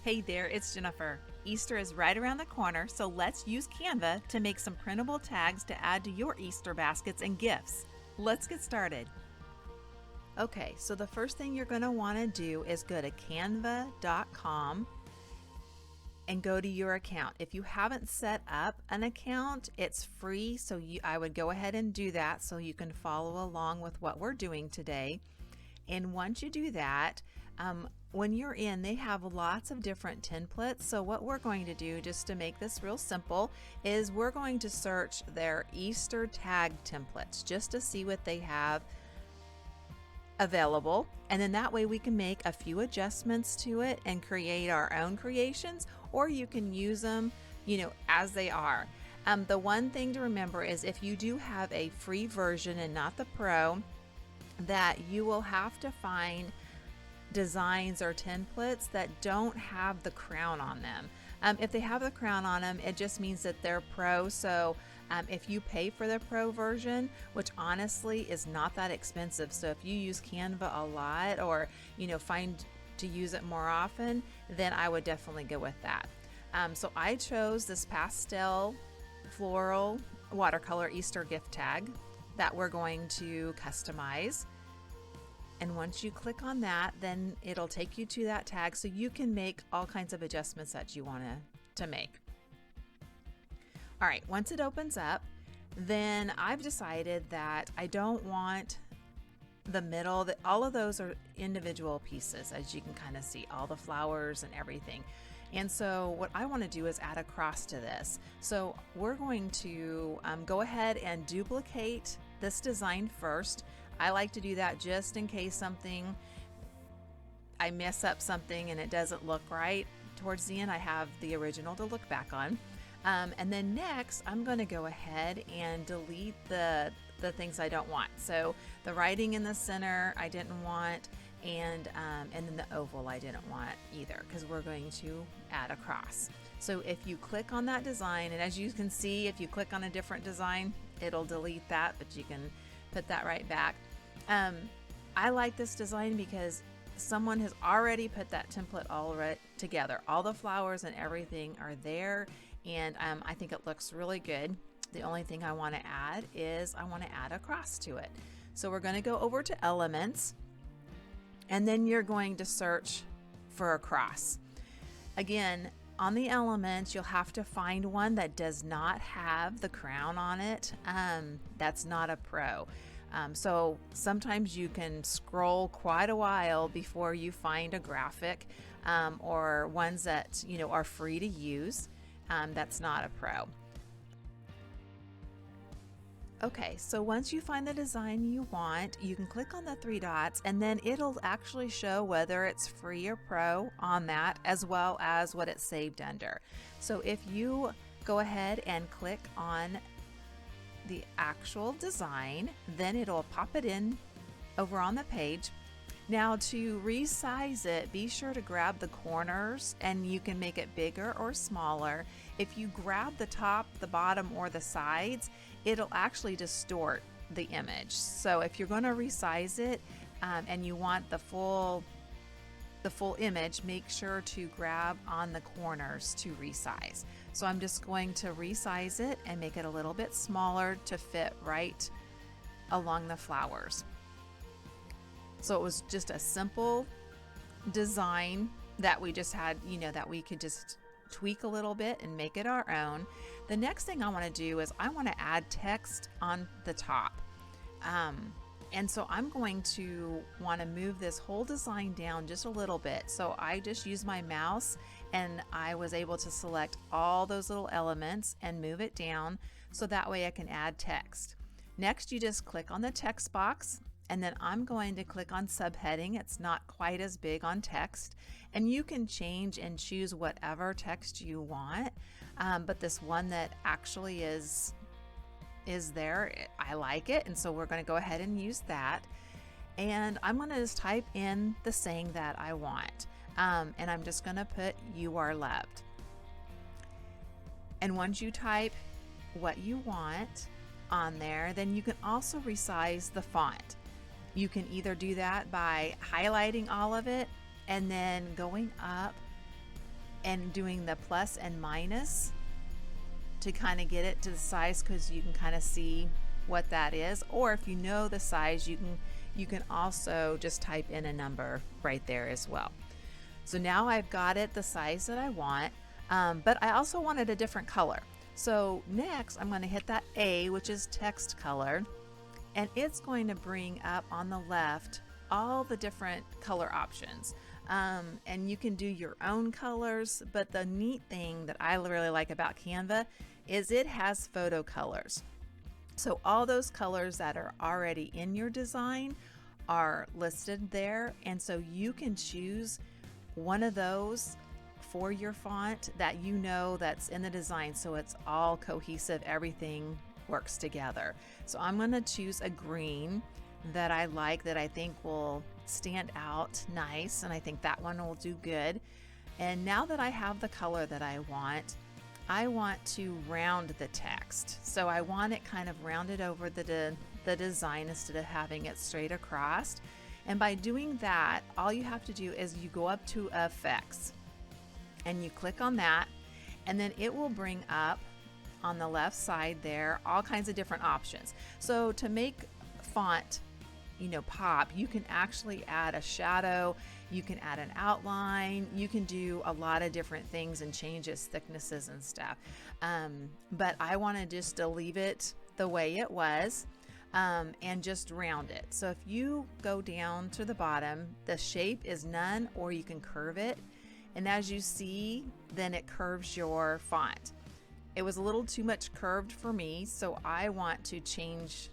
Hey there, it's Jennifer. Easter is right around the corner, so let's use Canva to make some printable tags to add to your Easter baskets and gifts. Let's get started. Okay, so the first thing you're going to want to do is go to canva.com and go to your account. If you haven't set up an account, it's free, so I would go ahead and do that so you can follow along with what we're doing today. And once you do that, when you're in, they have lots of different templates. So what we're going to do, just to make this real simple, is we're going to search their Easter tag templates just to see what they have available. And then that way we can make a few adjustments to it and create our own creations, or you can use them, as they are. The one thing to remember is if you do have a free version and not the Pro, that you will have to find designs or templates that don't have the crown on them. If they have the crown on them, it just means that they're Pro. So if you pay for the Pro version, which honestly is not that expensive, so if you use Canva a lot or find to use it more often, then I would definitely go with that. So I chose this pastel floral watercolor Easter gift tag that we're going to customize. And once you click on that, then it'll take you to that tag so you can make all kinds of adjustments that you want to make. All right, once it opens up, then I've decided that I don't want the middle, that all of those are individual pieces, as you can kind of see, all the flowers and everything. And so what I want to do is add a cross to this. So we're going to go ahead and duplicate this design first. I like to do that just in case I mess up something and it doesn't look right. Towards the end, I have the original to look back on. And then next, I'm going to go ahead and delete the things I don't want. So the writing in the center, I didn't want, and then the oval I didn't want either, because we're going to add a cross. So if you click on that design, and as you can see, if you click on a different design, it'll delete that, but you can put that right back. I like this design because someone has already put that template all right together. All the flowers and everything are there, and I think it looks really good. The only thing I want to add is I want to add a cross to it. So we're going to go over to Elements, and then you're going to search for a cross. Again, on the Elements, you'll have to find one that does not have the crown on it. That's not a Pro. So sometimes you can scroll quite a while before you find a graphic or ones that are free to use. That's not a Pro. Okay, so once you find the design you want, you can click on the three dots, and then it'll actually show whether it's free or Pro on that, as well as what it's saved under. So if you go ahead and click on the actual design, then it'll pop it in over on the page. Now to resize it, be sure to grab the corners, and you can make it bigger or smaller. If you grab the top, the bottom, or the sides, it'll actually distort the image. So if you're going to resize it and you want the full image, make sure to grab on the corners to resize. So I'm just going to resize it and make it a little bit smaller to fit right along the flowers. So it was just a simple design that we just had, that we could just tweak a little bit and make it our own. The next thing I want to do is I want to add text on the top. And so I'm going to want to move this whole design down just a little bit. So I just use my mouse, and I was able to select all those little elements and move it down so that way I can add text. Next, you just click on the text box, and then I'm going to click on subheading. It's not quite as big on text, and you can change and choose whatever text you want. But this one that actually is there, I like it, and so we're going to go ahead and use that. And I'm going to just type in the saying that I want, and I'm just going to put "You are loved." And once you type what you want on there, then you can also resize the font. You can either do that by highlighting all of it and then going up and doing the plus and minus to kind of get it to the size, because you can kind of see what that is. Or if you know the size, you can also just type in a number right there as well. So now I've got it the size that I want, but I also wanted a different color. So next I'm going to hit that A, which is text color, and it's going to bring up on the left all the different color options. And you can do your own colors, but the neat thing that I really like about Canva is it has photo colors. So all those colors that are already in your design are listed there, and so you can choose one of those for your font that you know that's in the design, so it's all cohesive, everything works together. So I'm going to choose a green that I like, that I think will stand out nice, and I think that one will do good. And now that I have the color that I want to round the text. So I want it kind of rounded over the design instead of having it straight across. And by doing that, all you have to do is you go up to Effects and you click on that, and then it will bring up on the left side there all kinds of different options. So to make font pop, you can actually add a shadow, you can add an outline, you can do a lot of different things and change its thicknesses and stuff. But I wanted just to leave it the way it was, and just round it. So if you go down to the bottom, the shape is none, or you can curve it. And as you see, then it curves your font. It was a little too much curved for me, so I want to change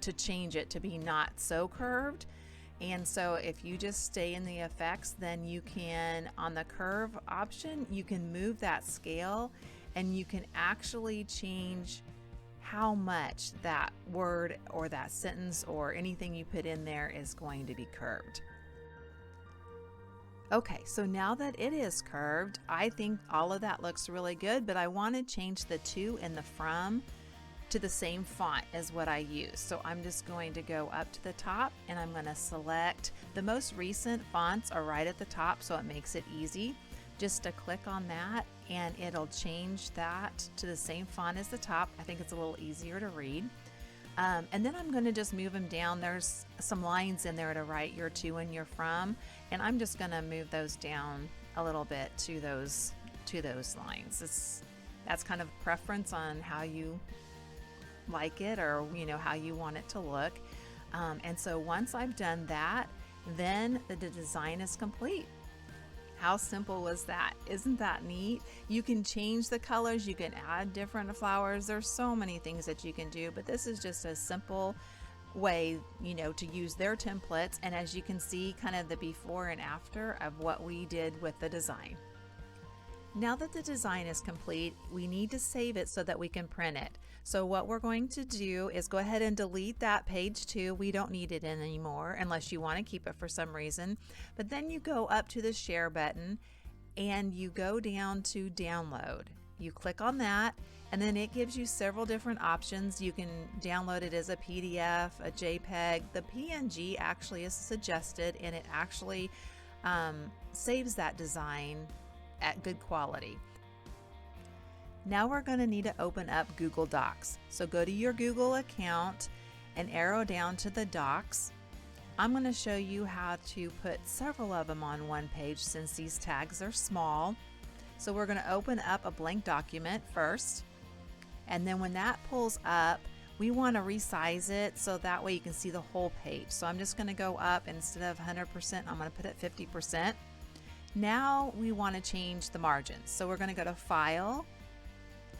it to be not so curved. And so if you just stay in the effects, then you can, on the curve option, you can move that scale, and you can actually change how much that word or that sentence or anything you put in there is going to be curved. Okay, so now that it is curved, I think all of that looks really good, but I want to change the to and the from to the same font as what I use. So I'm just going to go up to the top, and I'm going to select the most recent fonts are right at the top, so it makes it easy just to click on that, and it'll change that to the same font as the top. I think it's a little easier to read. And then I'm going to just move them down. There's some lines in there to write your to and your from, and I'm just going to move those down a little bit to those lines. That's kind of preference on how you like it, or how you want it to look. And so once I've done that, then the design is complete. How simple was that? Isn't that neat? You can change the colors, you can add different flowers. There's so many things that you can do, but this is just a simple way, to use their templates. And as you can see, kind of the before and after of what we did with the design. Now that the design is complete, we need to save it so that we can print it. So what we're going to do is go ahead and delete that page 2. We don't need it anymore unless you want to keep it for some reason. But then you go up to the share button and you go down to download. You click on that, and then it gives you several different options. You can download it as a PDF, a JPEG. The PNG actually is suggested, and it actually saves that design at good quality. Now we're going to need to open up Google Docs. So go to your Google account and arrow down to the Docs. I'm going to show you how to put several of them on one page since these tags are small. So we're going to open up a blank document first, and then when that pulls up, we want to resize it so that way you can see the whole page. So I'm just going to go up, instead of 100%, I'm going to put it 50%. Now we want to change the margins. So we're going to go to File,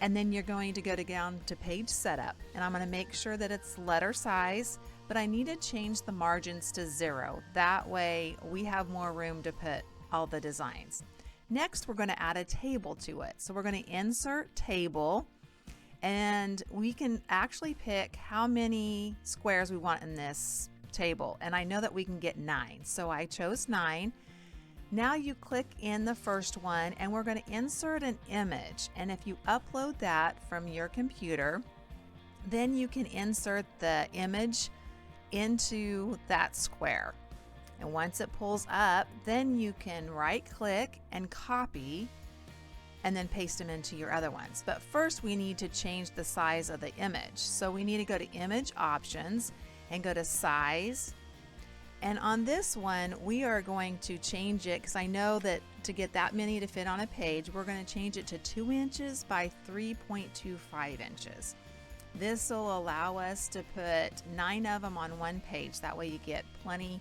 and then you're going to go down to Page Setup, and I'm going to make sure that it's letter size, but I need to change the margins to 0. That way we have more room to put all the designs. Next, we're going to add a table to it. So we're going to insert table, and we can actually pick how many squares we want in this table. And I know that we can get 9, so I chose 9. Now you click in the first one, and we're going to insert an image. And if you upload that from your computer, then you can insert the image into that square. And once it pulls up, then you can right click and copy, and then paste them into your other ones. But first we need to change the size of the image. So we need to go to Image Options and go to Size. And on this one, we are going to change it, because I know that to get that many to fit on a page, we're going to change it to 2 inches by 3.25 inches. This will allow us to put 9 of them on one page. That way you get plenty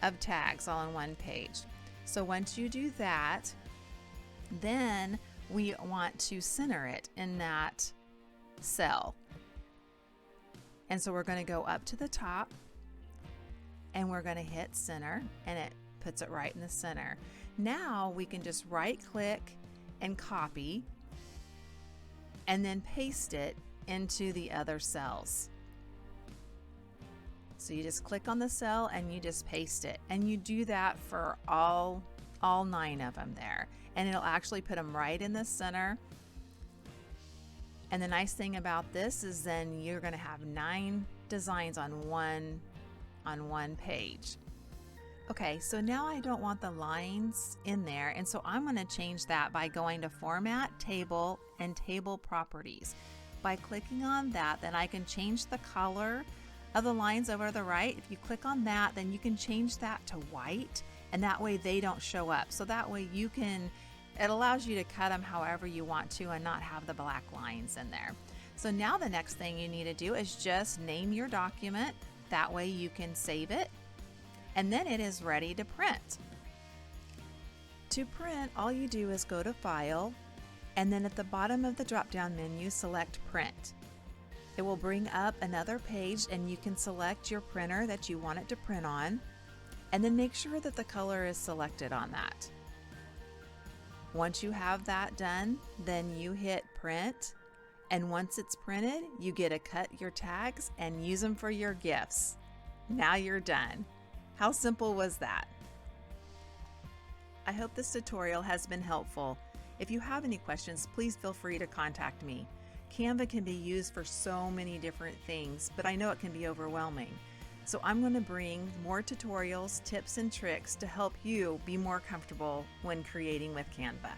of tags all on one page. So once you do that, then we want to center it in that cell. And so we're going to go up to the top and we're going to hit center, and it puts it right in the center. Now we can just right click and copy and then paste it into the other cells. So you just click on the cell and you just paste it, and you do that for all 9 of them there, and it'll actually put them right in the center. And the nice thing about this is then you're going to have 9 designs on one page. Okay, so now I don't want the lines in there, and so I'm going to change that by going to Format, Table, and Table Properties. By clicking on that, then I can change the color of the lines over to the right. If you click on that, then you can change that to white, and that way they don't show up. So that way it allows you to cut them however you want to and not have the black lines in there. So now the next thing you need to do is just name your document. That way you can save it, and then it is ready to print. To print, all you do is go to File, and then at the bottom of the drop-down menu, select Print. It will bring up another page, and you can select your printer that you want it to print on, and then make sure that the color is selected on that. Once you have that done, then you hit Print, and once it's printed, you get to cut your tags and use them for your gifts. Now you're done. How simple was that? I hope this tutorial has been helpful. If you have any questions, please feel free to contact me. Canva can be used for so many different things, but I know it can be overwhelming. So I'm going to bring more tutorials, tips, and tricks to help you be more comfortable when creating with Canva.